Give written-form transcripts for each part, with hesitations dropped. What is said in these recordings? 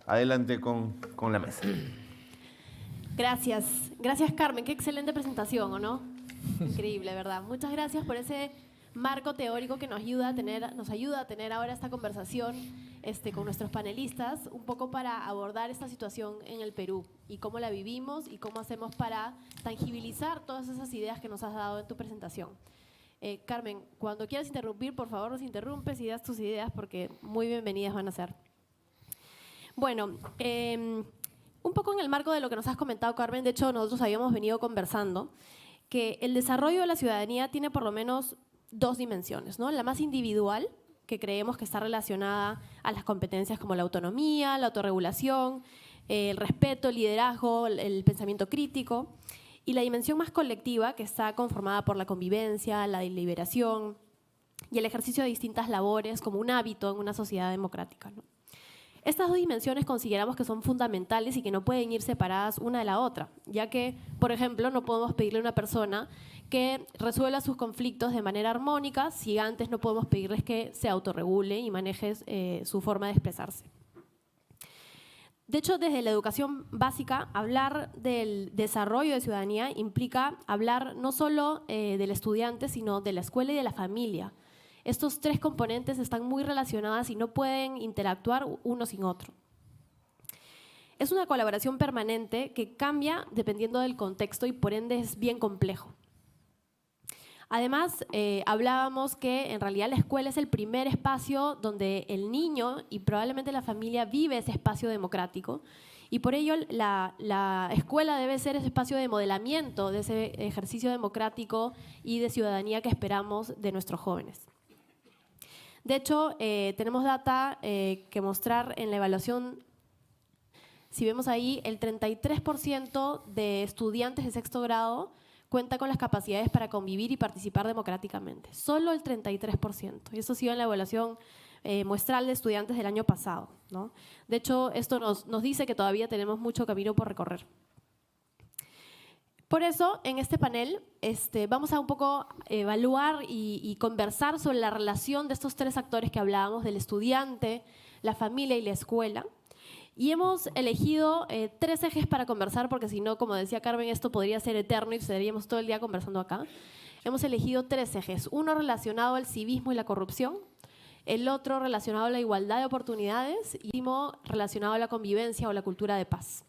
Adelante con la mesa. Gracias. Gracias, Carmen. Qué excelente presentación, ¿o no? Increíble, ¿verdad? Muchas gracias por ese marco teórico que nos ayuda a tener ahora esta conversación con nuestros panelistas, un poco para abordar esta situación en el Perú y cómo la vivimos y cómo hacemos para tangibilizar todas esas ideas que nos has dado en tu presentación. Carmen, cuando quieras interrumpir, por favor nos interrumpes y das tus ideas porque muy bienvenidas van a ser. Bueno, un poco en el marco de lo que nos has comentado, Carmen, de hecho nosotros habíamos venido conversando que el desarrollo de la ciudadanía tiene por lo menos dos dimensiones, ¿no? La más individual, que creemos que está relacionada a las competencias como la autonomía, la autorregulación, el respeto, el liderazgo, el pensamiento crítico, y la dimensión más colectiva, que está conformada por la convivencia, la deliberación y el ejercicio de distintas labores como un hábito en una sociedad democrática, ¿no? Estas dos dimensiones consideramos que son fundamentales y que no pueden ir separadas una de la otra, ya que, por ejemplo, no podemos pedirle a una persona que resuelva sus conflictos de manera armónica si antes no podemos pedirles que se autorregule y maneje su forma de expresarse. De hecho, desde la educación básica, hablar del desarrollo de ciudadanía implica hablar no solo del estudiante, sino de la escuela y de la familia. Estos tres componentes están muy relacionados y no pueden interactuar uno sin otro. Es una colaboración permanente que cambia dependiendo del contexto y por ende es bien complejo. Además, hablábamos que en realidad la escuela es el primer espacio donde el niño y probablemente la familia vive ese espacio democrático y por ello la escuela debe ser ese espacio de modelamiento de ese ejercicio democrático y de ciudadanía que esperamos de nuestros jóvenes. De hecho, tenemos data que mostrar en la evaluación. Si vemos ahí, el 33% de estudiantes de sexto grado cuenta con las capacidades para convivir y participar democráticamente. Solo el 33%. Y eso ha sido en la evaluación muestral de estudiantes del año pasado, ¿no? De hecho, esto nos dice que todavía tenemos mucho camino por recorrer. Por eso, en este panel vamos a un poco evaluar y conversar sobre la relación de estos tres actores que hablábamos, del estudiante, la familia y la escuela. Y hemos elegido tres ejes para conversar, porque si no, como decía Carmen, esto podría ser eterno y estaríamos todo el día conversando acá. Hemos elegido tres ejes, uno relacionado al civismo y la corrupción, el otro relacionado a la igualdad de oportunidades y el último relacionado a la convivencia o la cultura de paz.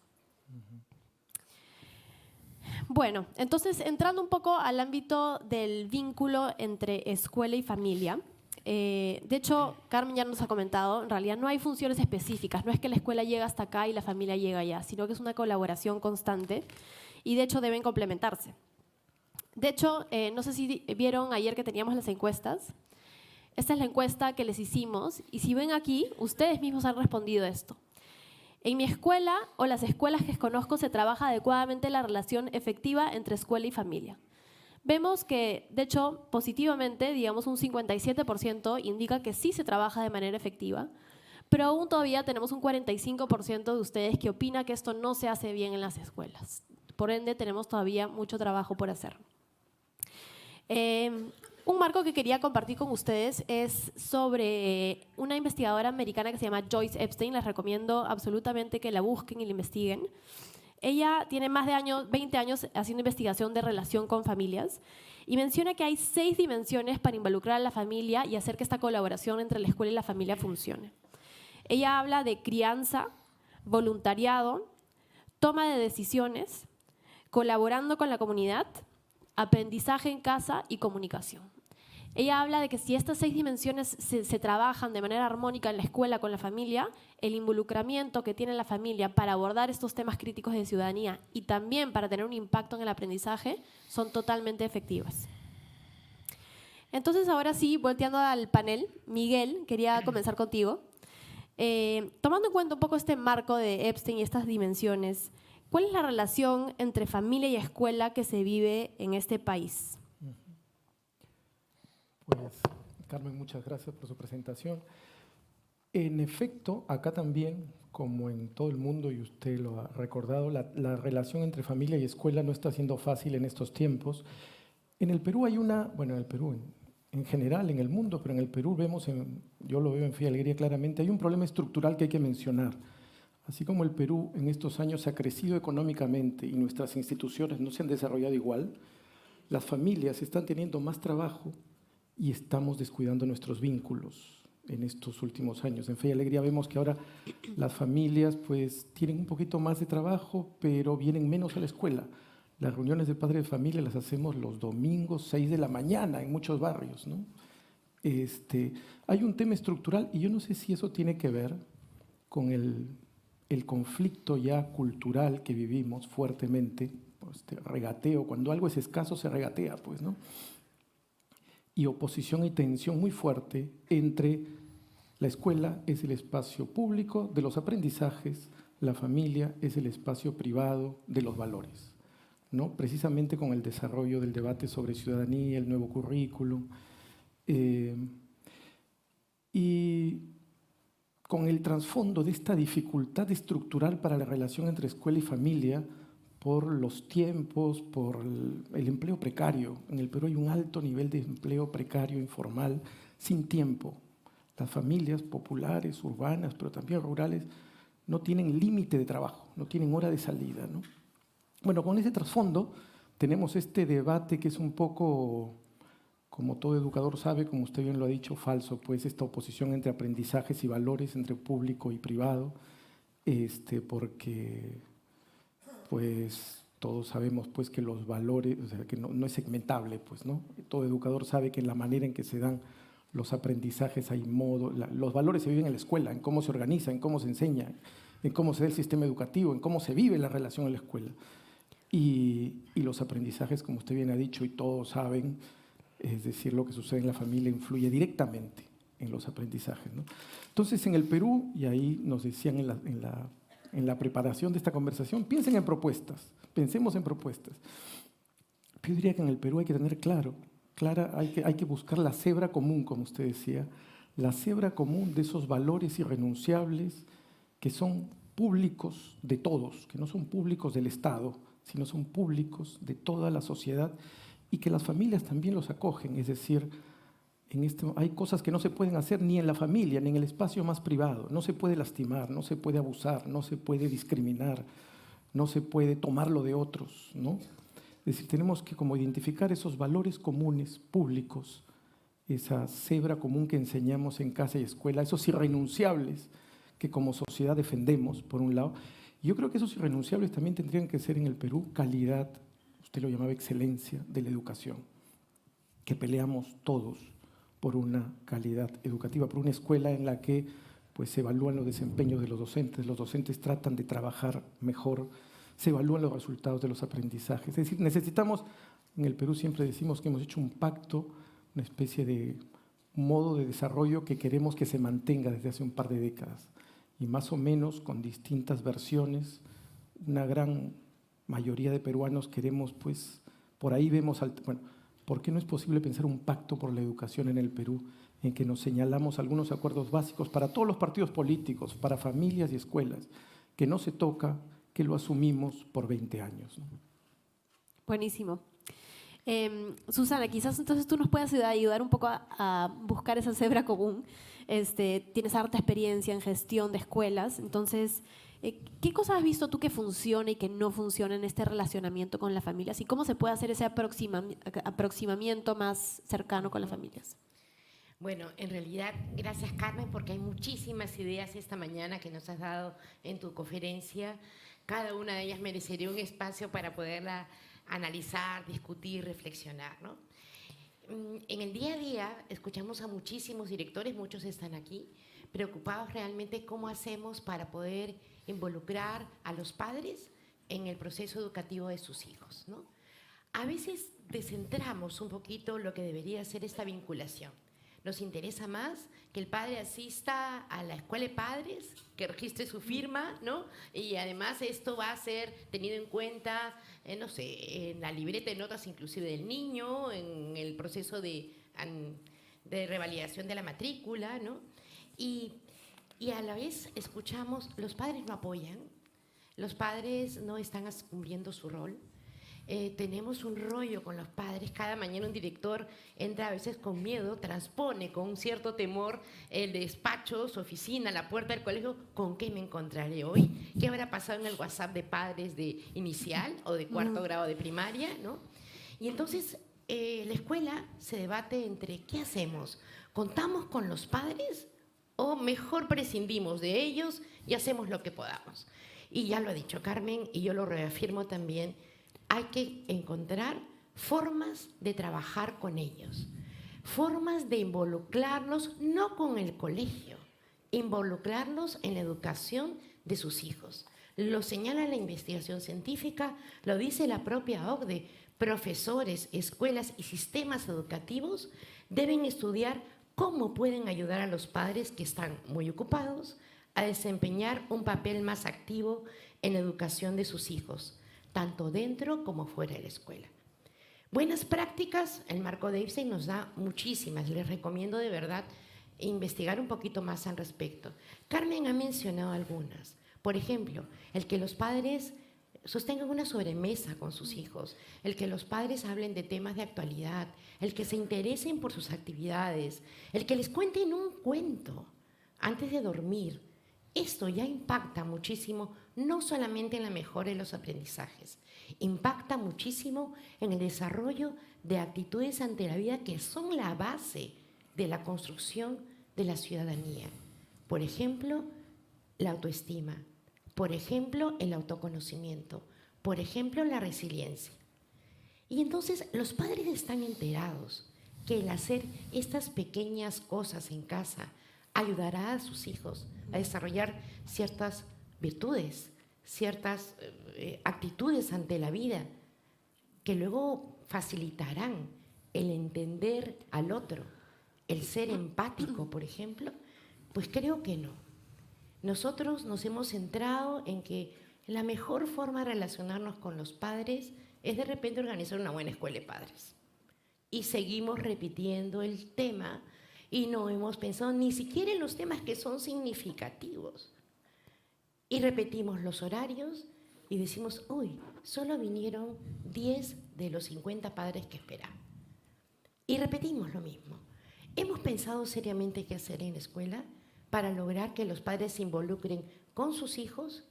Bueno, entonces entrando un poco al ámbito del vínculo entre escuela y familia, de hecho, Carmen ya nos ha comentado, en realidad no hay funciones específicas, no es que la escuela llega hasta acá y la familia llega allá, sino que es una colaboración constante y de hecho deben complementarse. De hecho, no sé si vieron ayer que teníamos las encuestas. Esta es la encuesta que les hicimos y si ven aquí, ustedes mismos han respondido esto. En mi escuela o las escuelas que conozco se trabaja adecuadamente la relación efectiva entre escuela y familia. Vemos que, de hecho, positivamente, digamos un 57% indica que sí se trabaja de manera efectiva, pero aún todavía tenemos un 45% de ustedes que opina que esto no se hace bien en las escuelas. Por ende, tenemos todavía mucho trabajo por hacer. Un marco que quería compartir con ustedes es sobre una investigadora americana que se llama Joyce Epstein. Les recomiendo absolutamente que la busquen y la investiguen. Ella tiene más de 20 años haciendo investigación de relación con familias y menciona que hay 6 dimensiones para involucrar a la familia y hacer que esta colaboración entre la escuela y la familia funcione. Ella habla de crianza, voluntariado, toma de decisiones, colaborando con la comunidad, aprendizaje en casa y comunicación. Ella habla de que si estas 6 dimensiones se trabajan de manera armónica en la escuela con la familia, el involucramiento que tiene la familia para abordar estos temas críticos de ciudadanía y también para tener un impacto en el aprendizaje son totalmente efectivas. Entonces, ahora sí, volteando al panel, Miguel, quería comenzar contigo. Tomando en cuenta un poco este marco de Epstein y estas dimensiones, ¿cuál es la relación entre familia y escuela que se vive en este país? Pues, Carmen, muchas gracias por su presentación. En efecto, acá también, como en todo el mundo, y usted lo ha recordado, la relación entre familia y escuela no está siendo fácil en estos tiempos. En el Perú hay una, bueno, en el Perú en general, en el mundo, pero en el Perú vemos, yo lo veo en Fi Alegría claramente, hay un problema estructural que hay que mencionar. Así como el Perú en estos años ha crecido económicamente y nuestras instituciones no se han desarrollado igual, las familias están teniendo más trabajo y estamos descuidando nuestros vínculos en estos últimos años. En Fe y Alegría vemos que ahora las familias pues tienen un poquito más de trabajo, pero vienen menos a la escuela. Las reuniones de padres de familia las hacemos los domingos, 6 de la mañana en muchos barrios, ¿no? Hay un tema estructural y yo no sé si eso tiene que ver con el conflicto ya cultural que vivimos fuertemente, pues, regateo, cuando algo es escaso se regatea, pues, ¿no? Y oposición y tensión muy fuerte entre la escuela es el espacio público de los aprendizajes, la familia es el espacio privado de los valores, ¿no? Precisamente con el desarrollo del debate sobre ciudadanía, el nuevo currículum, y con el trasfondo de esta dificultad estructural para la relación entre escuela y familia por los tiempos, por el empleo precario. En el Perú hay un alto nivel de empleo precario, informal, sin tiempo. Las familias populares, urbanas, pero también rurales, no tienen límite de trabajo, no tienen hora de salida, ¿no? Bueno, con ese trasfondo tenemos este debate que es un poco, como todo educador sabe, como usted bien lo ha dicho, falso, pues esta oposición entre aprendizajes y valores, entre público y privado, porque pues todos sabemos pues que los valores, o sea, que no es segmentable, pues, ¿no? Todo educador sabe que en la manera en que se dan los aprendizajes hay modo, los valores se viven en la escuela, en cómo se organiza, en cómo se enseña, en cómo se da el sistema educativo, en cómo se vive la relación en la escuela. Y los aprendizajes, como usted bien ha dicho y todos saben, es decir, lo que sucede en la familia influye directamente en los aprendizajes, ¿no? Entonces, en el Perú, y ahí nos decían en la preparación de esta conversación, piensen en propuestas, pensemos en propuestas. Yo diría que en el Perú hay que tener hay que buscar la cebra común, como usted decía, la cebra común de esos valores irrenunciables que son públicos de todos, que no son públicos del Estado, sino son públicos de toda la sociedad y que las familias también los acogen. Es decir, hay cosas que no se pueden hacer ni en la familia, ni en el espacio más privado. No se puede lastimar, no se puede abusar, no se puede discriminar, no se puede tomar lo de otros, ¿no? Es decir, tenemos que como identificar esos valores comunes, públicos, esa cebra común que enseñamos en casa y escuela, esos irrenunciables que como sociedad defendemos, por un lado. Y yo creo que esos irrenunciables también tendrían que ser en el Perú calidad, usted lo llamaba excelencia, de la educación, que peleamos todos por una calidad educativa, por una escuela en la que pues, se evalúan los desempeños de los docentes tratan de trabajar mejor, se evalúan los resultados de los aprendizajes. Es decir, necesitamos, en el Perú siempre decimos que hemos hecho un pacto, una especie de modo de desarrollo que queremos que se mantenga desde hace un par de décadas, y más o menos con distintas versiones, una gran mayoría de peruanos queremos, pues, por ahí vemos, bueno, ¿por qué no es posible pensar un pacto por la educación en el Perú en que nos señalamos algunos acuerdos básicos para todos los partidos políticos, para familias y escuelas, que no se toca, que lo asumimos por 20 años, ¿no? Buenísimo. Susana, quizás entonces tú nos puedas ayudar un poco a buscar esa cebra común. Tienes harta experiencia en gestión de escuelas, entonces, ¿qué cosas has visto tú que funciona y que no funciona en este relacionamiento con las familias? ¿Y cómo se puede hacer ese aproximamiento más cercano con las familias? Bueno, en realidad, gracias Carmen, porque hay muchísimas ideas esta mañana que nos has dado en tu conferencia. Cada una de ellas merecería un espacio para poderla analizar, discutir, reflexionar, ¿no? En el día a día escuchamos a muchísimos directores, muchos están aquí, preocupados realmente cómo hacemos para poder involucrar a los padres en el proceso educativo de sus hijos, ¿no? A veces descentramos un poquito lo que debería ser esta vinculación. Nos interesa más que el padre asista a la escuela de padres, que registre su firma, ¿no? Y además esto va a ser tenido en cuenta, no sé, en la libreta de notas inclusive del niño, en el proceso de revalidación de la matrícula, ¿no? Y a la vez escuchamos, los padres no apoyan, los padres no están cumpliendo su rol. tenemos un rollo con los padres. Cada mañana un director entra a veces con miedo, transpone con un cierto temor el despacho, su oficina, la puerta del colegio. ¿Con qué me encontraré hoy? ¿Qué habrá pasado en el WhatsApp de padres de inicial o de cuarto grado de primaria, ¿no? Y entonces la escuela se debate entre ¿qué hacemos? ¿Contamos con los padres o mejor prescindimos de ellos y hacemos lo que podamos? Y ya lo ha dicho Carmen y yo lo reafirmo también, hay que encontrar formas de trabajar con ellos, formas de involucrarlos no con el colegio, involucrarlos en la educación de sus hijos. Lo señala la investigación científica, lo dice la propia OCDE. Profesores, escuelas y sistemas educativos deben estudiar cómo pueden ayudar a los padres que están muy ocupados a desempeñar un papel más activo en la educación de sus hijos, tanto dentro como fuera de la escuela. Buenas prácticas, el marco de IPSEI nos da muchísimas. Les recomiendo de verdad investigar un poquito más al respecto. Carmen ha mencionado algunas. Por ejemplo, el que los padres sostengan una sobremesa con sus hijos, el que los padres hablen de temas de actualidad, el que se interesen por sus actividades, el que les cuenten un cuento antes de dormir. Esto ya impacta muchísimo, no solamente en la mejora de los aprendizajes, impacta muchísimo en el desarrollo de actitudes ante la vida que son la base de la construcción de la ciudadanía. Por ejemplo, la autoestima. Por ejemplo, el autoconocimiento. Por ejemplo, la resiliencia. Y entonces los padres están enterados que el hacer estas pequeñas cosas en casa ayudará a sus hijos a desarrollar ciertas virtudes, ciertas actitudes ante la vida, que luego facilitarán el entender al otro, el ser empático, por ejemplo. Pues creo que no. Nosotros nos hemos centrado en que la mejor forma de relacionarnos con los padres es de repente organizar una buena escuela de padres. Y seguimos repitiendo el tema y no hemos pensado ni siquiera en los temas que son significativos. Y repetimos los horarios y decimos, uy, solo vinieron 10 de los 50 padres que esperaban. Y repetimos lo mismo. ¿Hemos pensado seriamente qué hacer en la escuela para lograr que los padres se involucren con sus hijos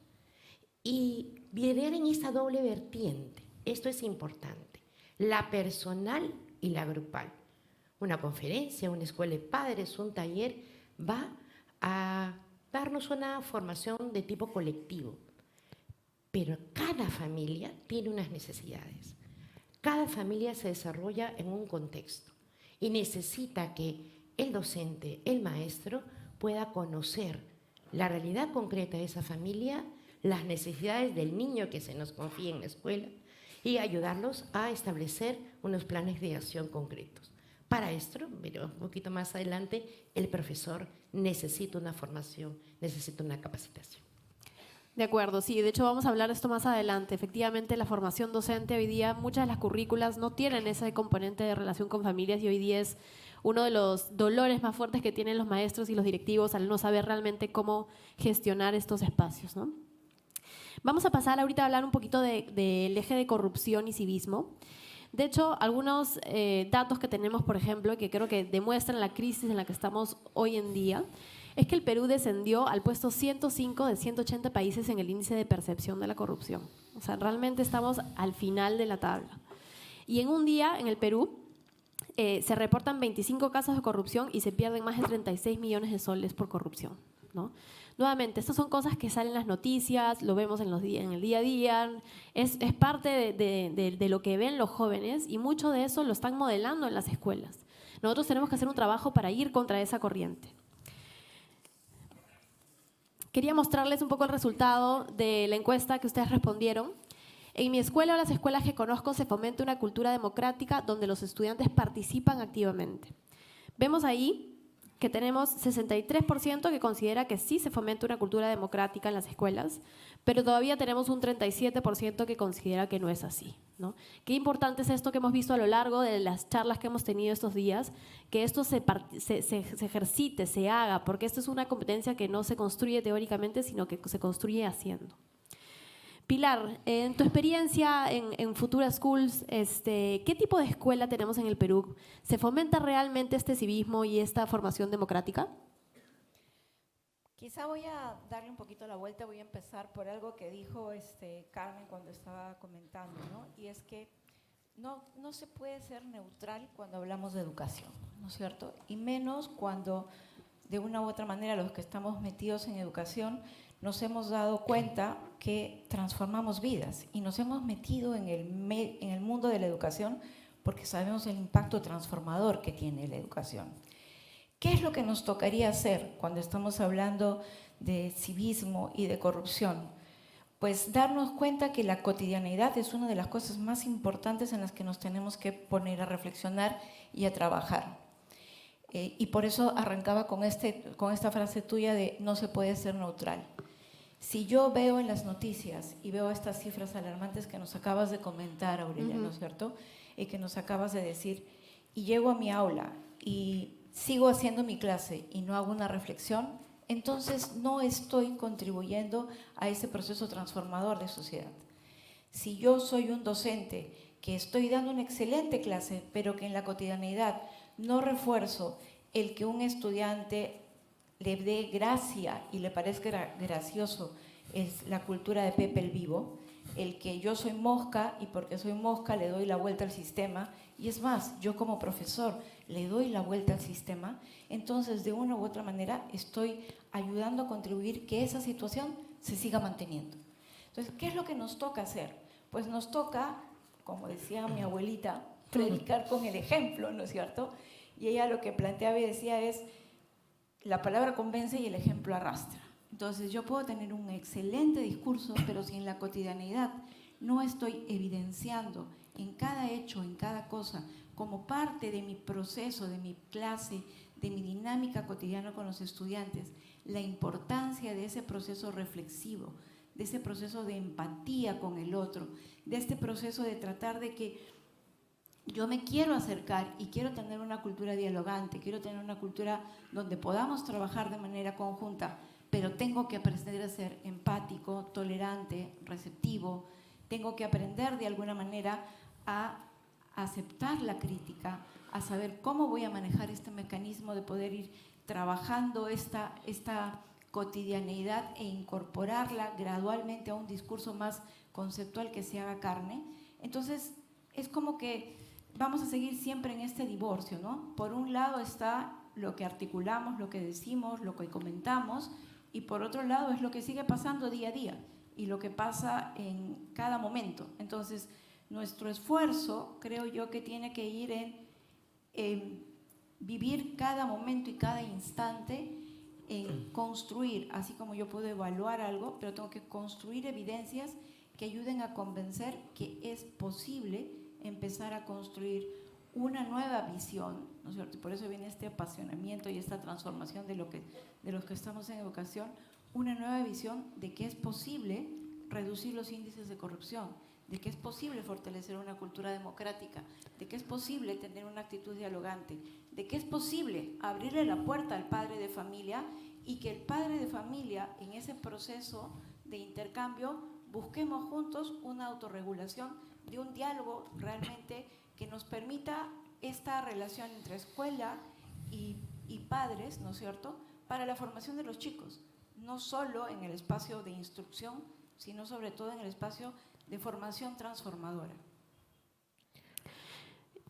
y liderar en esta doble vertiente? Esto es importante, la personal y la grupal. Una conferencia, una escuela de padres, un taller va a darnos una formación de tipo colectivo, pero cada familia tiene unas necesidades. Cada familia se desarrolla en un contexto y necesita que el docente, el maestro, pueda conocer la realidad concreta de esa familia, las necesidades del niño que se nos confía en la escuela y ayudarlos a establecer unos planes de acción concretos. Para esto, pero un poquito más adelante, el profesor necesita una formación, necesita una capacitación. De acuerdo, sí. De hecho, vamos a hablar de esto más adelante. Efectivamente, la formación docente hoy día, muchas de las currículas no tienen ese componente de relación con familias y hoy día es uno de los dolores más fuertes que tienen los maestros y los directivos al no saber realmente cómo gestionar estos espacios, ¿no? Vamos a pasar ahorita a hablar un poquito del eje de corrupción y civismo. De hecho, algunos datos que tenemos, por ejemplo, que creo que demuestran la crisis en la que estamos hoy en día, es que el Perú descendió al puesto 105 de 180 países en el índice de percepción de la corrupción. O sea, realmente estamos al final de la tabla. Y en un día, en el Perú, se reportan 25 casos de corrupción y se pierden más de 36 millones de soles por corrupción, ¿no? Nuevamente, estas son cosas que salen en las noticias, lo vemos en el día a día, es parte de lo que ven los jóvenes y mucho de eso lo están modelando en las escuelas. Nosotros tenemos que hacer un trabajo para ir contra esa corriente. Quería mostrarles un poco el resultado de la encuesta que ustedes respondieron. En mi escuela o las escuelas que conozco se fomenta una cultura democrática donde los estudiantes participan activamente. Vemos ahí que tenemos 63% que considera que sí se fomenta una cultura democrática en las escuelas, pero todavía tenemos un 37% que considera que no es así, ¿no? Qué importante es esto que hemos visto a lo largo de las charlas que hemos tenido estos días, que esto se ejercite, se haga, porque esto es una competencia que no se construye teóricamente, sino que se construye haciendo. Pilar, en tu experiencia en Futura Schools, ¿qué tipo de escuela tenemos en el Perú? ¿Se fomenta realmente este civismo y esta formación democrática? Quizá voy a darle un poquito la vuelta, voy a empezar por algo que dijo Carmen cuando estaba comentando, ¿no? Y es que no se puede ser neutral cuando hablamos de educación, ¿no es cierto? Y menos cuando, de una u otra manera, los que estamos metidos en educación nos hemos dado cuenta que transformamos vidas y nos hemos metido en el mundo de la educación porque sabemos el impacto transformador que tiene la educación. ¿Qué es lo que nos tocaría hacer cuando estamos hablando de civismo y de corrupción? Pues darnos cuenta que la cotidianidad es una de las cosas más importantes en las que nos tenemos que poner a reflexionar y a trabajar. Y por eso arrancaba con esta frase tuya de no se puede ser neutral. Si yo veo en las noticias y veo estas cifras alarmantes que nos acabas de comentar, Aurelia, ¿no es cierto? Y que nos acabas de decir, y llego a mi aula y sigo haciendo mi clase y no hago una reflexión, entonces no estoy contribuyendo a ese proceso transformador de sociedad. Si yo soy un docente que estoy dando una excelente clase, pero que en la cotidianidad no refuerzo el que un estudiante le dé gracia y le parezca gracioso, es la cultura de Pepe el Vivo, el que yo soy mosca y porque soy mosca le doy la vuelta al sistema, y es más, yo como profesor le doy la vuelta al sistema, entonces de una u otra manera estoy ayudando a contribuir que esa situación se siga manteniendo. Entonces, ¿qué es lo que nos toca hacer? Pues nos toca, como decía mi abuelita, predicar con el ejemplo, ¿no es cierto? Y ella lo que planteaba y decía es, la palabra convence y el ejemplo arrastra. Entonces yo puedo tener un excelente discurso, pero si en la cotidianidad no estoy evidenciando en cada hecho, en cada cosa, como parte de mi proceso, de mi clase, de mi dinámica cotidiana con los estudiantes, la importancia de ese proceso reflexivo, de ese proceso de empatía con el otro, de este proceso de tratar de que yo me quiero acercar y quiero tener una cultura dialogante, quiero tener una cultura donde podamos trabajar de manera conjunta, pero tengo que aprender a ser empático, tolerante, receptivo, tengo que aprender de alguna manera a aceptar la crítica, a saber cómo voy a manejar este mecanismo de poder ir trabajando esta cotidianeidad e incorporarla gradualmente a un discurso más conceptual que se haga carne. Entonces, es como que vamos a seguir siempre en este divorcio, ¿no? Por un lado está lo que articulamos, lo que decimos, lo que comentamos, y por otro lado es lo que sigue pasando día a día y lo que pasa en cada momento. Entonces, nuestro esfuerzo, creo yo, que tiene que ir en vivir cada momento y cada instante, en construir, así como yo puedo evaluar algo, pero tengo que construir evidencias que ayuden a convencer que es posible empezar a construir una nueva visión, ¿no es cierto? Y por eso viene este apasionamiento y esta transformación de los que estamos en educación, una nueva visión de que es posible reducir los índices de corrupción, de que es posible fortalecer una cultura democrática, de que es posible tener una actitud dialogante, de que es posible abrirle la puerta al padre de familia y que el padre de familia en ese proceso de intercambio busquemos juntos una autorregulación de un diálogo realmente que nos permita esta relación entre escuela y padres, ¿no es cierto?, para la formación de los chicos, no solo en el espacio de instrucción, sino sobre todo en el espacio de formación transformadora.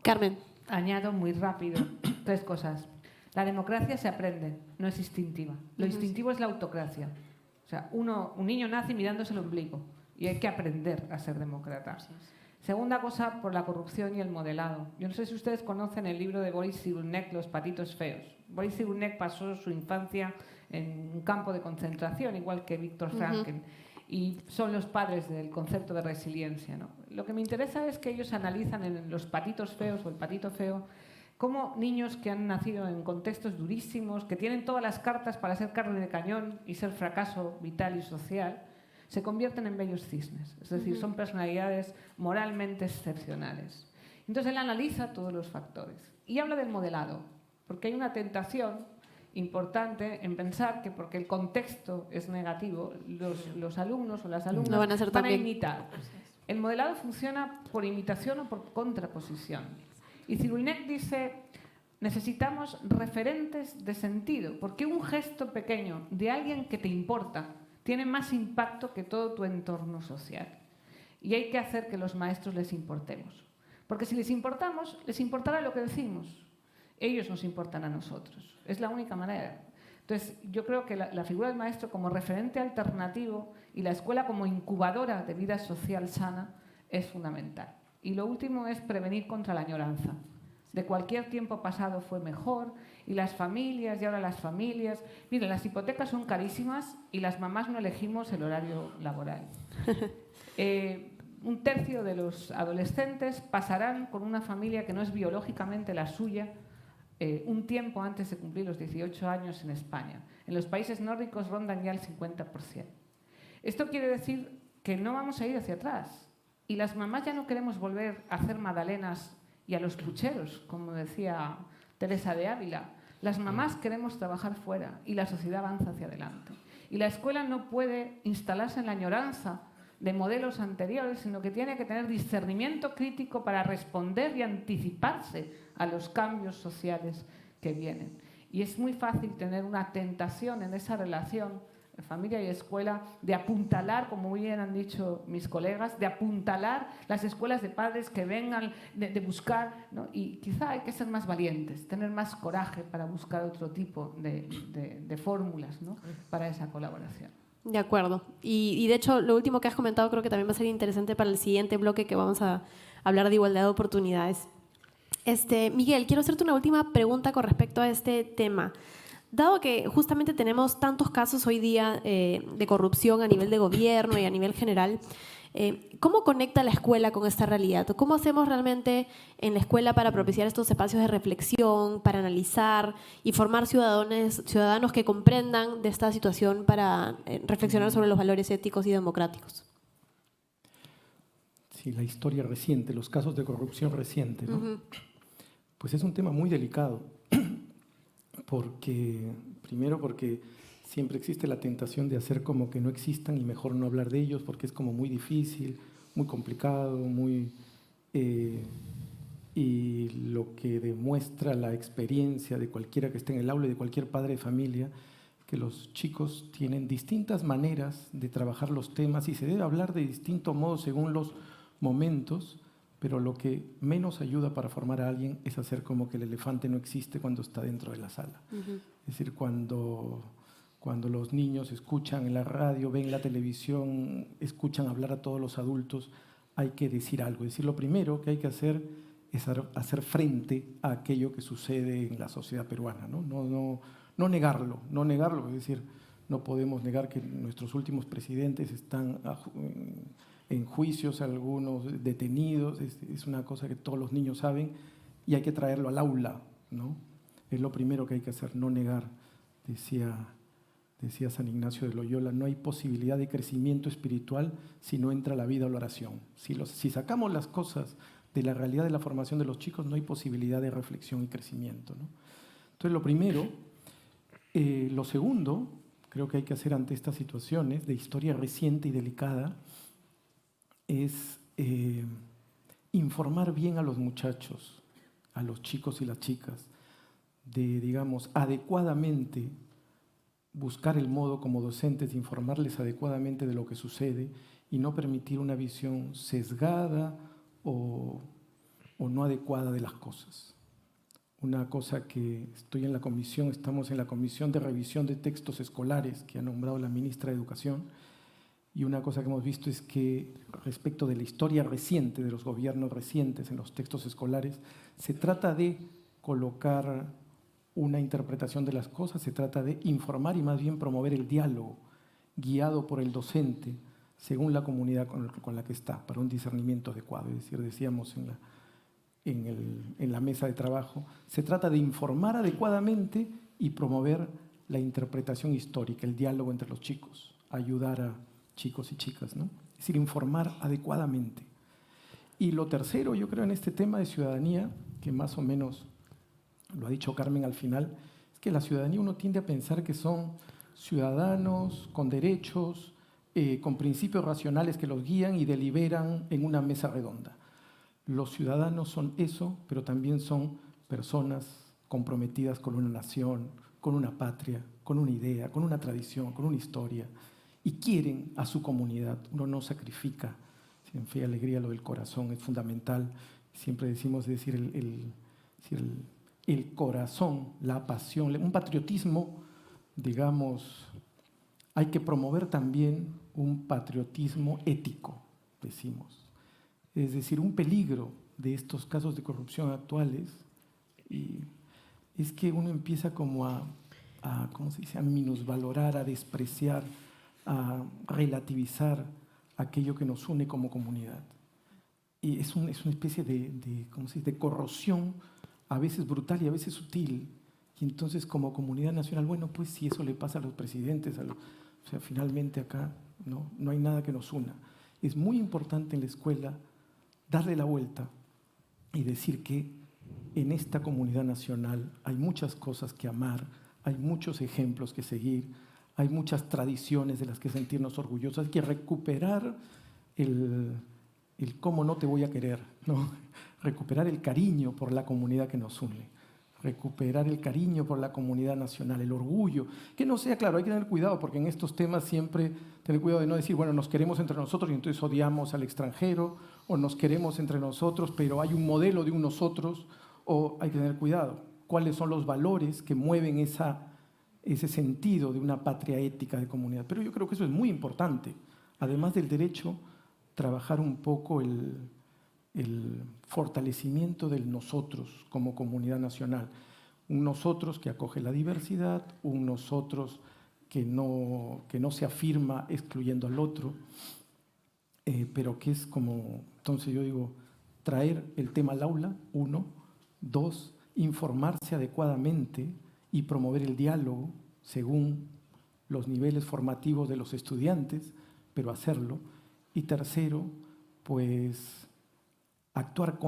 Carmen. Añado muy rápido 3 cosas. La democracia se aprende, no es instintiva. Lo instintivo es la autocracia. O sea, un niño nace mirándose el ombligo y hay que aprender a ser demócrata. Segunda cosa, por la corrupción y el modelado. Yo no sé si ustedes conocen el libro de Boris Cyrulnik, Los patitos feos. Boris Cyrulnik pasó su infancia en un campo de concentración, igual que Viktor Frankl, y son los padres del concepto de resiliencia, ¿no? Lo que me interesa es que ellos analizan en Los patitos feos o el patito feo cómo niños que han nacido en contextos durísimos, que tienen todas las cartas para ser carne de cañón y ser fracaso vital y social, se convierten en bellos cisnes, es decir, son personalidades moralmente excepcionales. Entonces él analiza todos los factores y habla del modelado, porque hay una tentación, importante en pensar que porque el contexto es negativo, los alumnos o las alumnas No van a ser también. imitar. El modelado funciona por imitación o por contraposición. Y Cyrulnik dice, necesitamos referentes de sentido, porque un gesto pequeño de alguien que te importa tiene más impacto que todo tu entorno social. Y hay que hacer que los maestros les importemos. Porque si les importamos, les importará lo que decimos. Ellos nos importan a nosotros. Es la única manera. Entonces, yo creo que la figura del maestro como referente alternativo y la escuela como incubadora de vida social sana es fundamental. Y lo último es prevenir contra la añoranza. De cualquier tiempo pasado fue mejor, y las familias, y ahora las familias... Miren, las hipotecas son carísimas y las mamás no elegimos el horario laboral. Un tercio de los adolescentes pasarán con una familia que no es biológicamente la suya un tiempo antes de cumplir los 18 años en España. En los países nórdicos rondan ya el 50%. Esto quiere decir que no vamos a ir hacia atrás. Y las mamás ya no queremos volver a hacer magdalenas y a los pucheros, como decía Teresa de Ávila. Las mamás queremos trabajar fuera y la sociedad avanza hacia adelante. Y la escuela no puede instalarse en la añoranza de modelos anteriores, sino que tiene que tener discernimiento crítico para responder y anticiparse a los cambios sociales que vienen. Y es muy fácil tener una tentación en esa relación familia y escuela de apuntalar, como muy bien han dicho mis colegas, de apuntalar las escuelas de padres que vengan, de buscar, ¿no? Y quizá hay que ser más valientes, tener más coraje para buscar otro tipo de fórmulas, ¿no? Para esa colaboración. De acuerdo. Y de hecho, lo último que has comentado creo que también va a ser interesante para el siguiente bloque que vamos a hablar de igualdad de oportunidades. Miguel, quiero hacerte una última pregunta con respecto a este tema. Dado que justamente tenemos tantos casos hoy día de corrupción a nivel de gobierno y a nivel general, ¿cómo conecta la escuela con esta realidad? ¿Cómo hacemos realmente en la escuela para propiciar estos espacios de reflexión, para analizar y formar ciudadanos que comprendan de esta situación para reflexionar sobre los valores éticos y democráticos? Sí, la historia reciente, los casos de corrupción reciente, ¿no? Pues es un tema muy delicado, primero porque siempre existe la tentación de hacer como que no existan y mejor no hablar de ellos porque es como muy difícil, muy complicado, y lo que demuestra la experiencia de cualquiera que esté en el aula y de cualquier padre de familia, que los chicos tienen distintas maneras de trabajar los temas y se debe hablar de distintos modos según los momentos, pero lo que menos ayuda para formar a alguien es hacer como que el elefante no existe cuando está dentro de la sala. Es decir, cuando los niños escuchan en la radio, ven la televisión, escuchan hablar a todos los adultos, hay que decir algo. Es decir, lo primero que hay que hacer es hacer frente a aquello que sucede en la sociedad peruana, ¿no? No negarlo, es decir, no podemos negar que nuestros últimos presidentes están en juicios, algunos detenidos, es una cosa que todos los niños saben y hay que traerlo al aula, ¿no? Es lo primero que hay que hacer, no negar. Decía San Ignacio de Loyola, no hay posibilidad de crecimiento espiritual si no entra la vida o la oración. Si sacamos las cosas de la realidad de la formación de los chicos, no hay posibilidad de reflexión y crecimiento, ¿no? Entonces, lo primero. Lo segundo, creo que hay que hacer ante estas situaciones de historia reciente y delicada, es informar bien a los muchachos, a los chicos y las chicas, de, digamos, adecuadamente buscar el modo como docentes de informarles adecuadamente de lo que sucede y no permitir una visión sesgada o no adecuada de las cosas. Una cosa que estamos en la comisión de revisión de textos escolares que ha nombrado la ministra de Educación, y una cosa que hemos visto es que respecto de la historia reciente, de los gobiernos recientes en los textos escolares, se trata de colocar una interpretación de las cosas, se trata de informar y más bien promover el diálogo guiado por el docente según la comunidad con la que está, para un discernimiento adecuado. Es decir, decíamos en la mesa de trabajo, se trata de informar adecuadamente y promover la interpretación histórica, el diálogo entre los chicos, ayudar a chicos y chicas, ¿no? Es decir, informar adecuadamente. Y lo tercero, yo creo, en este tema de ciudadanía, que más o menos lo ha dicho Carmen al final, es que la ciudadanía uno tiende a pensar que son ciudadanos con derechos, con principios racionales que los guían y deliberan en una mesa redonda. Los ciudadanos son eso, pero también son personas comprometidas con una nación, con una patria, con una idea, con una tradición, con una historia, y quieren a su comunidad. Uno no sacrifica. En Fe y Alegría lo del corazón es fundamental. Siempre decimos decir el corazón, la pasión, un patriotismo, digamos, hay que promover también un patriotismo ético, decimos. Es decir, un peligro de estos casos de corrupción actuales y es que uno empieza como ¿cómo se dice?, a minusvalorar, a despreciar, a relativizar aquello que nos une como comunidad. Y es una especie ¿cómo se dice?, de corrosión, a veces brutal y a veces sutil. Y entonces, como comunidad nacional, bueno, pues si eso le pasa a los presidentes, o sea, finalmente acá no hay nada que nos una. Es muy importante en la escuela darle la vuelta y decir que en esta comunidad nacional hay muchas cosas que amar, hay muchos ejemplos que seguir, hay muchas tradiciones de las que sentirnos orgullosos. Hay que recuperar el cómo no te voy a querer, ¿no? Recuperar el cariño por la comunidad que nos une, recuperar el cariño por la comunidad nacional, el orgullo. Que no sea, claro, hay que tener cuidado, porque en estos temas siempre tener cuidado de no decir, bueno, nos queremos entre nosotros y entonces odiamos al extranjero, o nos queremos entre nosotros, pero hay un modelo de un nosotros, o hay que tener cuidado. ¿Cuáles son los valores que mueven ese sentido de una patria ética de comunidad? Pero yo creo que eso es muy importante. Además del derecho, trabajar un poco el fortalecimiento del nosotros como comunidad nacional. Un nosotros que acoge la diversidad, un nosotros que no se afirma excluyendo al otro, pero que es como, entonces yo digo, traer el tema al aula, 1, 2, informarse adecuadamente y promover el diálogo según los niveles formativos de los estudiantes, pero hacerlo. Y tercero, pues actuar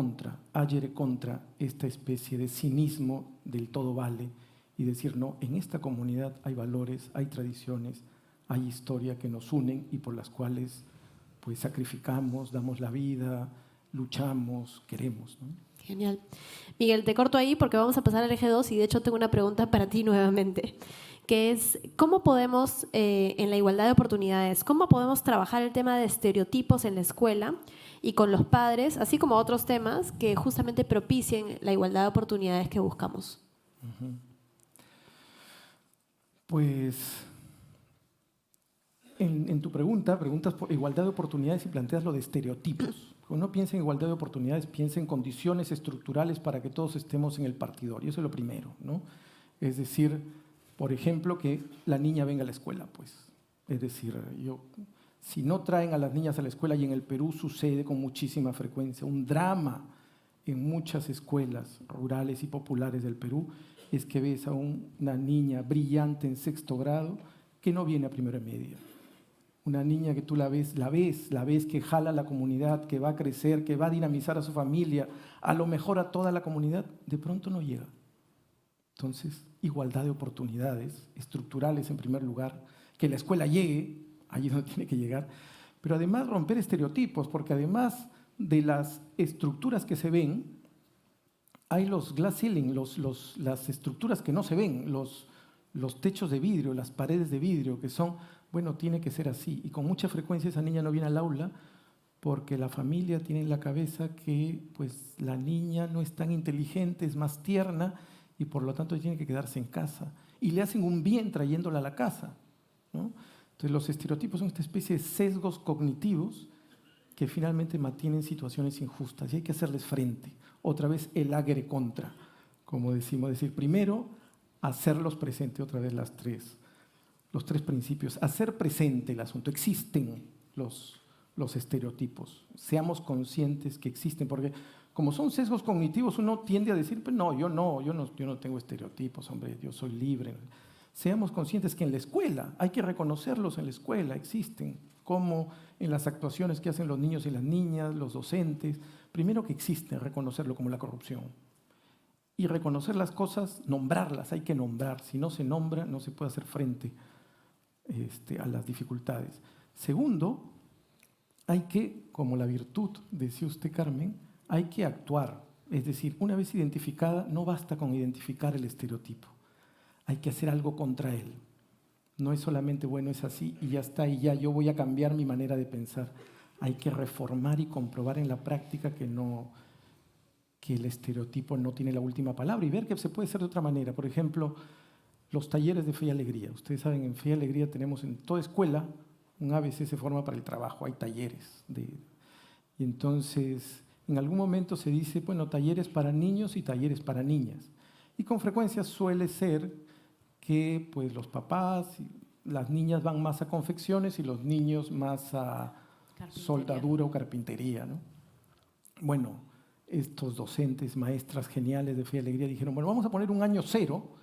agere contra esta especie de cinismo del todo vale y decir, no, en esta comunidad hay valores, hay tradiciones, hay historia que nos unen y por las cuales pues sacrificamos, damos la vida, luchamos, queremos, ¿no? Genial. Miguel, te corto ahí porque vamos a pasar al eje 2 y de hecho tengo una pregunta para ti nuevamente, que es, ¿cómo podemos, en la igualdad de oportunidades, cómo podemos trabajar el tema de estereotipos en la escuela y con los padres, así como otros temas que justamente propicien la igualdad de oportunidades que buscamos? Pues en tu preguntas por igualdad de oportunidades y planteas lo de estereotipos. Cuando uno piensa en igualdad de oportunidades, piensa en condiciones estructurales para que todos estemos en el partidorio. Eso es lo primero, ¿no? Es decir, por ejemplo, que la niña venga a la escuela, pues. Es decir, si no traen a las niñas a la escuela, y en el Perú sucede con muchísima frecuencia, un drama en muchas escuelas rurales y populares del Perú, es que ves a una niña brillante en 6º grado que no viene a primero y media. Una niña que tú la ves que jala a la comunidad, que va a crecer, que va a dinamizar a su familia, a lo mejor a toda la comunidad, de pronto no llega. Entonces, igualdad de oportunidades estructurales en primer lugar, que la escuela llegue, allí donde tiene que llegar, pero además romper estereotipos, porque además de las estructuras que se ven, hay los glass ceiling, las estructuras que no se ven, los techos de vidrio, las paredes de vidrio, que son, bueno, tiene que ser así. Y con mucha frecuencia esa niña no viene al aula porque la familia tiene en la cabeza que pues, la niña no es tan inteligente, es más tierna y por lo tanto tiene que quedarse en casa. Y le hacen un bien trayéndola a la casa, ¿no? Entonces los estereotipos son esta especie de sesgos cognitivos que finalmente mantienen situaciones injustas y hay que hacerles frente. Otra vez el agere contra, como decimos, decir, primero hacerlos presente, otra vez los tres principios, hacer presente el asunto. Existen los estereotipos, seamos conscientes que existen, porque como son sesgos cognitivos uno tiende a decir, pues no, yo no tengo estereotipos, hombre, yo soy libre. Seamos conscientes que en la escuela, hay que reconocerlos en la escuela, existen, como en las actuaciones que hacen los niños y las niñas, los docentes, primero que existen, reconocerlo como la corrupción. Y reconocer las cosas, nombrarlas, hay que nombrar. Si no se nombra, no se puede hacer frente a las dificultades. Segundo, hay que, como la virtud, decía usted, Carmen, hay que actuar. Es decir, una vez identificada, no basta con identificar el estereotipo. Hay que hacer algo contra él. No es solamente, bueno, es así y ya está, y ya yo voy a cambiar mi manera de pensar. Hay que reformar y comprobar en la práctica que el estereotipo no tiene la última palabra y ver que se puede hacer de otra manera. Por ejemplo, los talleres de Fe y Alegría. Ustedes saben, en Fe y Alegría tenemos en toda escuela un ABC se forma para el trabajo, hay talleres. Y entonces, en algún momento se dice, bueno, talleres para niños y talleres para niñas. Y con frecuencia suele ser que pues, los papás, las niñas van más a confecciones y los niños más a soldadura o carpintería, ¿no? Bueno, estos docentes, maestras geniales de Fe y Alegría dijeron, bueno, vamos a poner un año cero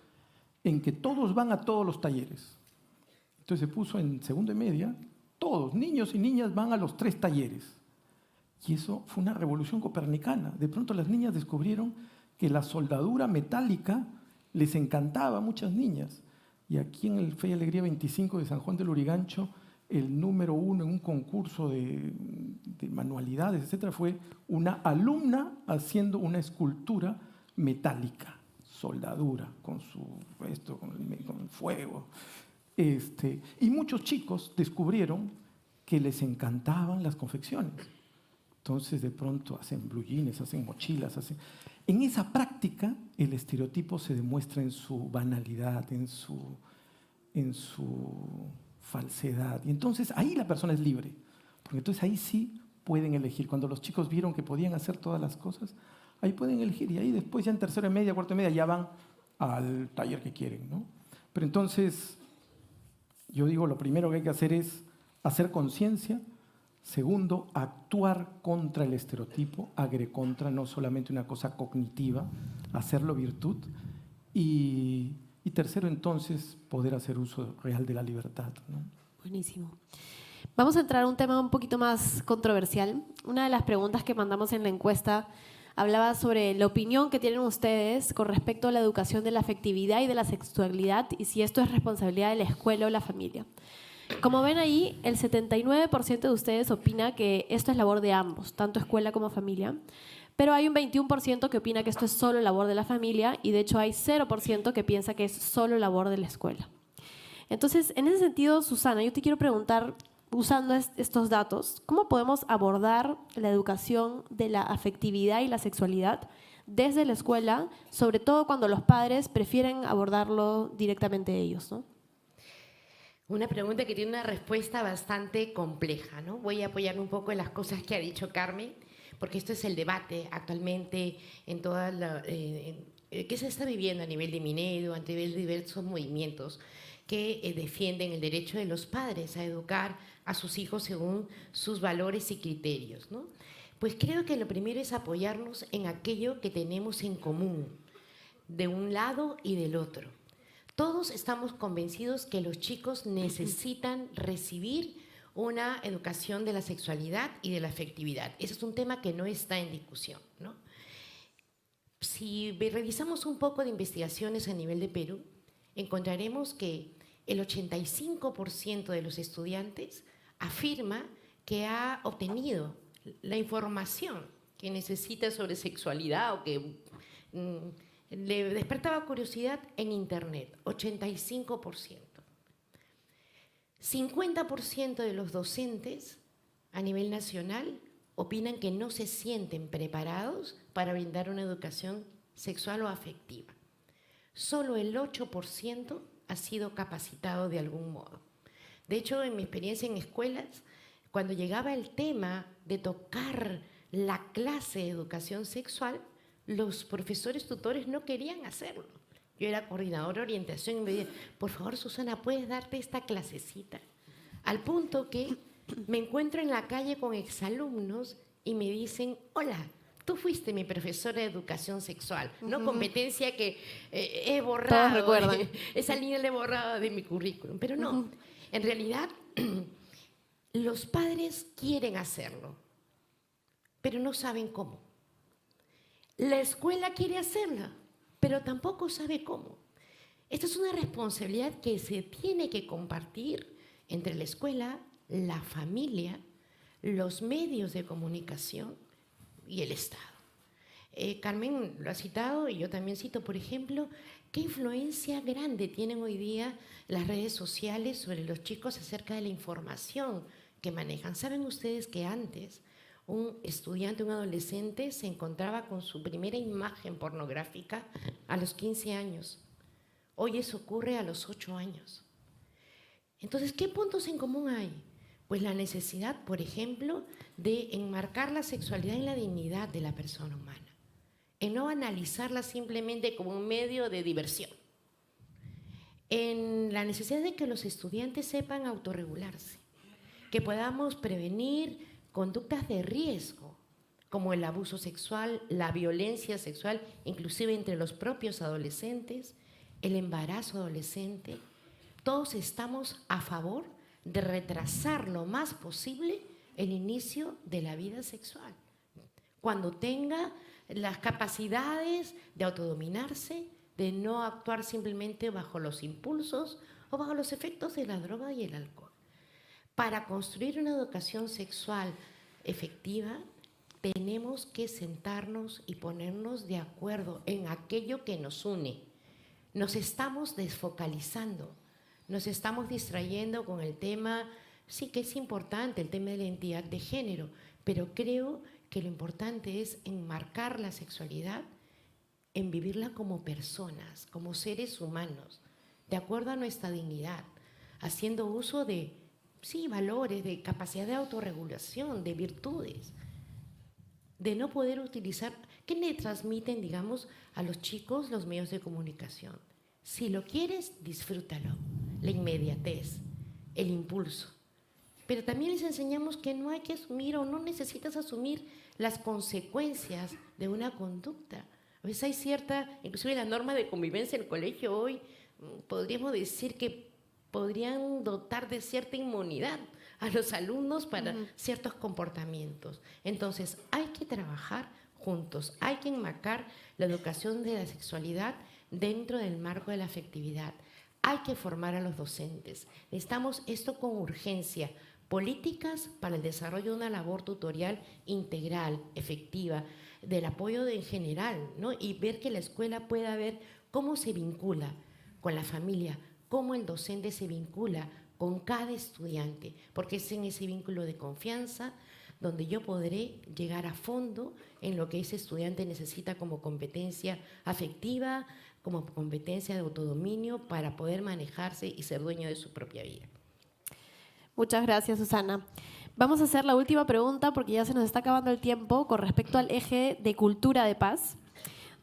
en que todos van a todos los talleres. Entonces se puso en segundo y media, todos, niños y niñas van a los 3 talleres. Y eso fue una revolución copernicana. De pronto las niñas descubrieron que la soldadura metálica les encantaba a muchas niñas. Y aquí en el Fe y Alegría 25 de San Juan del Lurigancho, el número 1 en un concurso de manualidades, etcétera, fue una alumna haciendo una escultura metálica, soldadura, con el fuego. Y muchos chicos descubrieron que les encantaban las confecciones. Entonces, de pronto hacen blue jeans, hacen mochilas. En esa práctica, el estereotipo se demuestra en su banalidad, en su falsedad. Y entonces ahí la persona es libre, porque entonces ahí sí pueden elegir. Cuando los chicos vieron que podían hacer todas las cosas, ahí pueden elegir. Y ahí después ya en tercero y media, cuarto y media, ya van al taller que quieren, ¿no? Pero entonces, yo digo, lo primero que hay que hacer es hacer conciencia. Segundo, actuar contra el estereotipo, agre contra, no solamente una cosa cognitiva, hacerlo virtud. Y tercero, entonces, poder hacer uso real de la libertad, ¿no? Buenísimo. Vamos a entrar a un tema un poquito más controversial. Una de las preguntas que mandamos en la encuesta hablaba sobre la opinión que tienen ustedes con respecto a la educación de la afectividad y de la sexualidad y si esto es responsabilidad de la escuela o la familia. Como ven ahí, el 79% de ustedes opina que esto es labor de ambos, tanto escuela como familia, pero hay un 21% que opina que esto es solo labor de la familia y de hecho hay 0% que piensa que es solo labor de la escuela. Entonces, en ese sentido, Susana, yo te quiero preguntar, usando estos datos, ¿cómo podemos abordar la educación de la afectividad y la sexualidad desde la escuela, sobre todo cuando los padres prefieren abordarlo directamente ellos, ¿no? Una pregunta que tiene una respuesta bastante compleja, ¿no? Voy a apoyarme un poco en las cosas que ha dicho Carmen, porque esto es el debate actualmente en toda que se está viviendo a nivel de Minedu, a nivel de diversos movimientos que defienden el derecho de los padres a educar a sus hijos según sus valores y criterios, ¿no? Pues creo que lo primero es apoyarnos en aquello que tenemos en común, de un lado y del otro. Todos estamos convencidos que los chicos necesitan recibir una educación de la sexualidad y de la afectividad. Ese es un tema que no está en discusión, ¿no? Si revisamos un poco de investigaciones a nivel de Perú, encontraremos que el 85% de los estudiantes afirma que ha obtenido la información que necesita sobre sexualidad o que le despertaba curiosidad en Internet, 85%. 50% de los docentes a nivel nacional opinan que no se sienten preparados para brindar una educación sexual o afectiva. Solo el 8% ha sido capacitado de algún modo. De hecho, en mi experiencia en escuelas, cuando llegaba el tema de tocar la clase de educación sexual, los profesores tutores no querían hacerlo. Yo era coordinadora de orientación y me decía, por favor, Susana, ¿puedes darte esta clasecita? Al punto que me encuentro en la calle con exalumnos y me dicen, hola, tú fuiste mi profesora de educación sexual, ¿no? Competencia que he borrado. Todos recuerdan. Esa línea la he borrado de mi currículum. Pero no, en realidad los padres quieren hacerlo, pero no saben cómo. La escuela quiere hacerla, pero tampoco sabe cómo. Esta es una responsabilidad que se tiene que compartir entre la escuela, la familia, los medios de comunicación y el Estado. Carmen lo ha citado y yo también cito, por ejemplo, qué influencia grande tienen hoy día las redes sociales sobre los chicos acerca de la información que manejan. ¿Saben ustedes que antes un estudiante, un adolescente, se encontraba con su primera imagen pornográfica a los 15 años? Hoy eso ocurre a los 8 años. Entonces, ¿qué puntos en común hay? Pues la necesidad, por ejemplo, de enmarcar la sexualidad en la dignidad de la persona humana, en no analizarla simplemente como un medio de diversión, en la necesidad de que los estudiantes sepan autorregularse, que podamos prevenir conductas de riesgo, como el abuso sexual, la violencia sexual, inclusive entre los propios adolescentes, el embarazo adolescente. Todos estamos a favor de retrasar lo más posible el inicio de la vida sexual, cuando tenga las capacidades de autodominarse, de no actuar simplemente bajo los impulsos o bajo los efectos de la droga y el alcohol. Para construir una educación sexual efectiva, tenemos que sentarnos y ponernos de acuerdo en aquello que nos une. Nos estamos desfocalizando, nos estamos distrayendo con el tema, sí que es importante, el tema de la identidad de género, pero creo que lo importante es enmarcar la sexualidad, en vivirla como personas, como seres humanos, de acuerdo a nuestra dignidad, haciendo uso de, sí, valores, de capacidad de autorregulación, de virtudes, de no poder utilizar, ¿qué le transmiten, digamos, a los chicos los medios de comunicación? Si lo quieres, disfrútalo, la inmediatez, el impulso. Pero también les enseñamos que no hay que asumir o no necesitas asumir las consecuencias de una conducta. A veces hay cierta, inclusive la norma de convivencia en el colegio hoy, podríamos decir que podrían dotar de cierta inmunidad a los alumnos para ciertos comportamientos. Entonces, hay que trabajar juntos, hay que enmarcar la educación de la sexualidad dentro del marco de la afectividad. Hay que formar a los docentes. Necesitamos esto con urgencia. Políticas para el desarrollo de una labor tutorial integral, efectiva, del apoyo en general, ¿no? Y ver que la escuela pueda ver cómo se vincula con la familia, cómo el docente se vincula con cada estudiante, porque es en ese vínculo de confianza donde yo podré llegar a fondo en lo que ese estudiante necesita como competencia afectiva, como competencia de autodominio para poder manejarse y ser dueño de su propia vida. Muchas gracias, Susana. Vamos a hacer la última pregunta porque ya se nos está acabando el tiempo con respecto al eje de cultura de paz.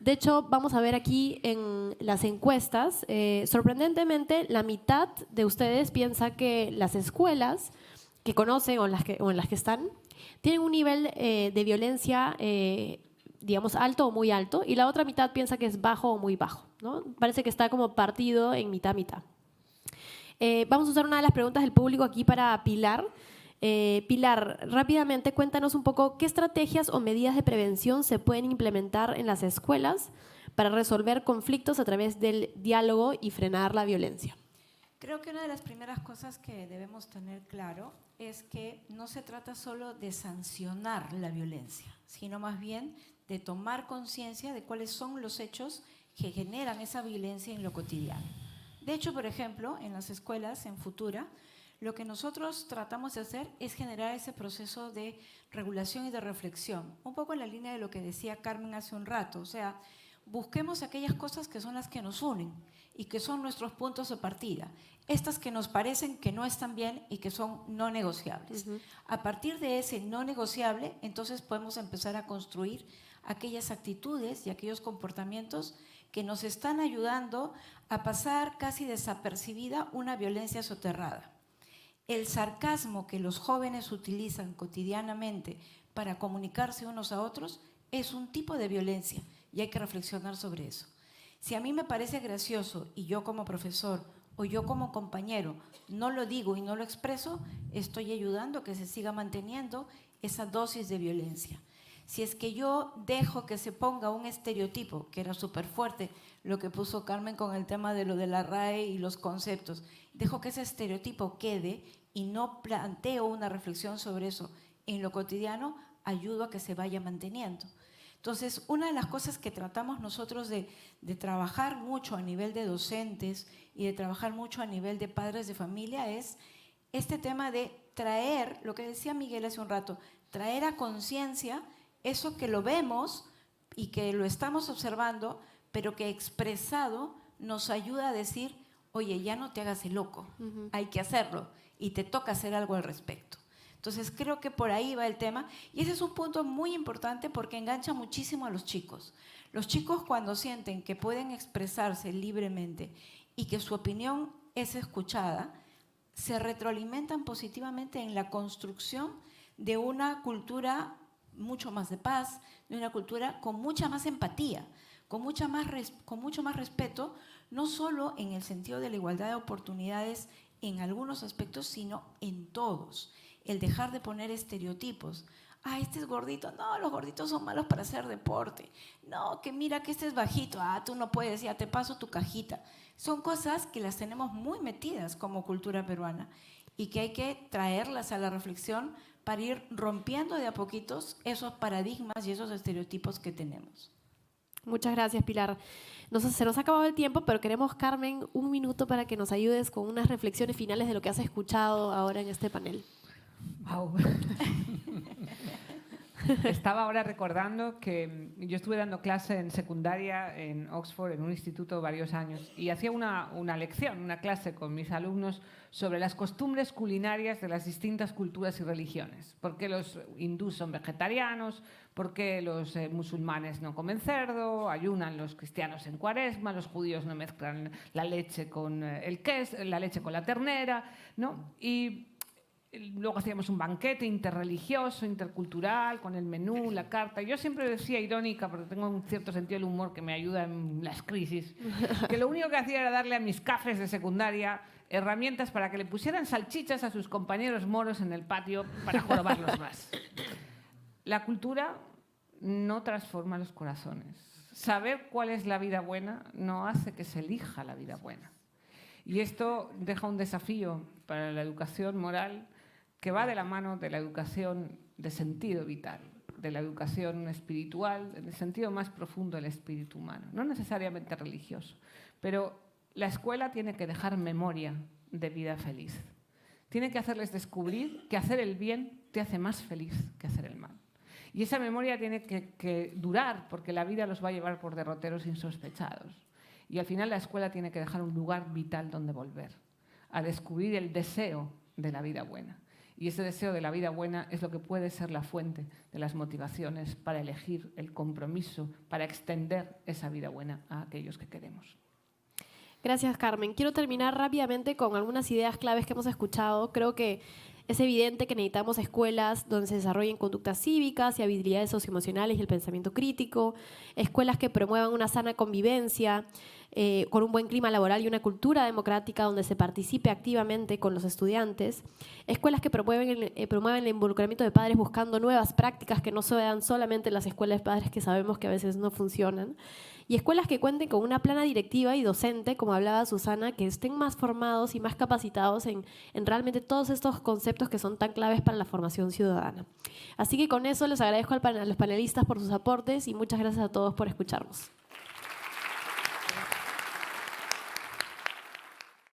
De hecho, vamos a ver aquí en las encuestas, sorprendentemente, la mitad de ustedes piensa que las escuelas que conocen o en las que están tienen un nivel de violencia, digamos, alto o muy alto, y la otra mitad piensa que es bajo o muy bajo, ¿no? Parece que está como partido en mitad-mitad. Vamos a usar una de las preguntas del público aquí para Pilar. Pilar, rápidamente cuéntanos un poco qué estrategias o medidas de prevención se pueden implementar en las escuelas para resolver conflictos a través del diálogo y frenar la violencia. Creo que una de las primeras cosas que debemos tener claro es que no se trata solo de sancionar la violencia, sino más bien de tomar conciencia de cuáles son los hechos que generan esa violencia en lo cotidiano. De hecho, por ejemplo, en las escuelas, en Futura, lo que nosotros tratamos de hacer es generar ese proceso de regulación y de reflexión, un poco en la línea de lo que decía Carmen hace un rato, o sea, busquemos aquellas cosas que son las que nos unen y que son nuestros puntos de partida, estas que nos parecen que no están bien y que son no negociables. A partir de ese no negociable, entonces podemos empezar a construir aquellas actitudes y aquellos comportamientos que nos están ayudando a pasar casi desapercibida una violencia soterrada. El sarcasmo que los jóvenes utilizan cotidianamente para comunicarse unos a otros es un tipo de violencia y hay que reflexionar sobre eso. Si a mí me parece gracioso y yo como profesor o yo como compañero no lo digo y no lo expreso, estoy ayudando a que se siga manteniendo esa dosis de violencia. Si es que yo dejo que se ponga un estereotipo, que era súper fuerte, lo que puso Carmen con el tema de lo de la RAE y los conceptos, dejo que ese estereotipo quede y no planteo una reflexión sobre eso en lo cotidiano, ayudo a que se vaya manteniendo. Entonces, una de las cosas que tratamos nosotros de trabajar mucho a nivel de docentes y de trabajar mucho a nivel de padres de familia es este tema de traer, lo que decía Miguel hace un rato, traer a conciencia eso que lo vemos y que lo estamos observando, pero que expresado nos ayuda a decir, oye, ya no te hagas el loco, hay que hacerlo y te toca hacer algo al respecto. Entonces creo que por ahí va el tema y ese es un punto muy importante porque engancha muchísimo a los chicos. Los chicos cuando sienten que pueden expresarse libremente y que su opinión es escuchada, se retroalimentan positivamente en la construcción de una cultura mucho más de paz, de una cultura con mucha más empatía, con mucho más respeto, no solo en el sentido de la igualdad de oportunidades en algunos aspectos, sino en todos. El dejar de poner estereotipos. Ah, este es gordito. No, los gorditos son malos para hacer deporte. No, que mira que este es bajito. Ah, tú no puedes, ya te paso tu cajita. Son cosas que las tenemos muy metidas como cultura peruana y que hay que traerlas a la reflexión para ir rompiendo de a poquitos esos paradigmas y esos estereotipos que tenemos. Muchas gracias, Pilar. Se nos ha acabado el tiempo, pero queremos, Carmen, un minuto para que nos ayudes con unas reflexiones finales de lo que has escuchado ahora en este panel. Wow. Estaba ahora recordando que yo estuve dando clase en secundaria en Oxford, en un instituto, varios años, y hacía una lección, una clase con mis alumnos sobre las costumbres culinarias de las distintas culturas y religiones. ¿Por qué los hindús son vegetarianos? ¿Por qué los musulmanes no comen cerdo? ¿Ayunan los cristianos en Cuaresma? ¿Los judíos no mezclan la leche con el queso, la leche con la ternera? ¿No? Y luego hacíamos un banquete interreligioso, intercultural, con el menú, la carta. Yo siempre decía, irónica, porque tengo un cierto sentido del humor que me ayuda en las crisis, que lo único que hacía era darle a mis cafres de secundaria herramientas para que le pusieran salchichas a sus compañeros moros en el patio para jorobarlos más. La cultura no transforma los corazones. Saber cuál es la vida buena no hace que se elija la vida buena. Y esto deja un desafío para la educación moral que va de la mano de la educación de sentido vital, de la educación espiritual, en el sentido más profundo del espíritu humano, no necesariamente religioso. Pero la escuela tiene que dejar memoria de vida feliz. Tiene que hacerles descubrir que hacer el bien te hace más feliz que hacer el mal. Y esa memoria tiene que durar, porque la vida los va a llevar por derroteros insospechados. Y al final la escuela tiene que dejar un lugar vital donde volver, a descubrir el deseo de la vida buena. Y ese deseo de la vida buena es lo que puede ser la fuente de las motivaciones para elegir el compromiso, para extender esa vida buena a aquellos que queremos. Gracias, Carmen. Quiero terminar rápidamente con algunas ideas claves que hemos escuchado. Creo que es evidente que necesitamos escuelas donde se desarrollen conductas cívicas y habilidades socioemocionales y el pensamiento crítico, escuelas que promuevan una sana convivencia, con un buen clima laboral y una cultura democrática donde se participe activamente con los estudiantes, escuelas que promuevan el involucramiento de padres buscando nuevas prácticas que no se vean solamente en las escuelas de padres que sabemos que a veces no funcionan, y escuelas que cuenten con una plana directiva y docente, como hablaba Susana, que estén más formados y más capacitados en realmente todos estos conceptos que son tan claves para la formación ciudadana. Así que con eso les agradezco a los panelistas por sus aportes y muchas gracias a todos por escucharnos.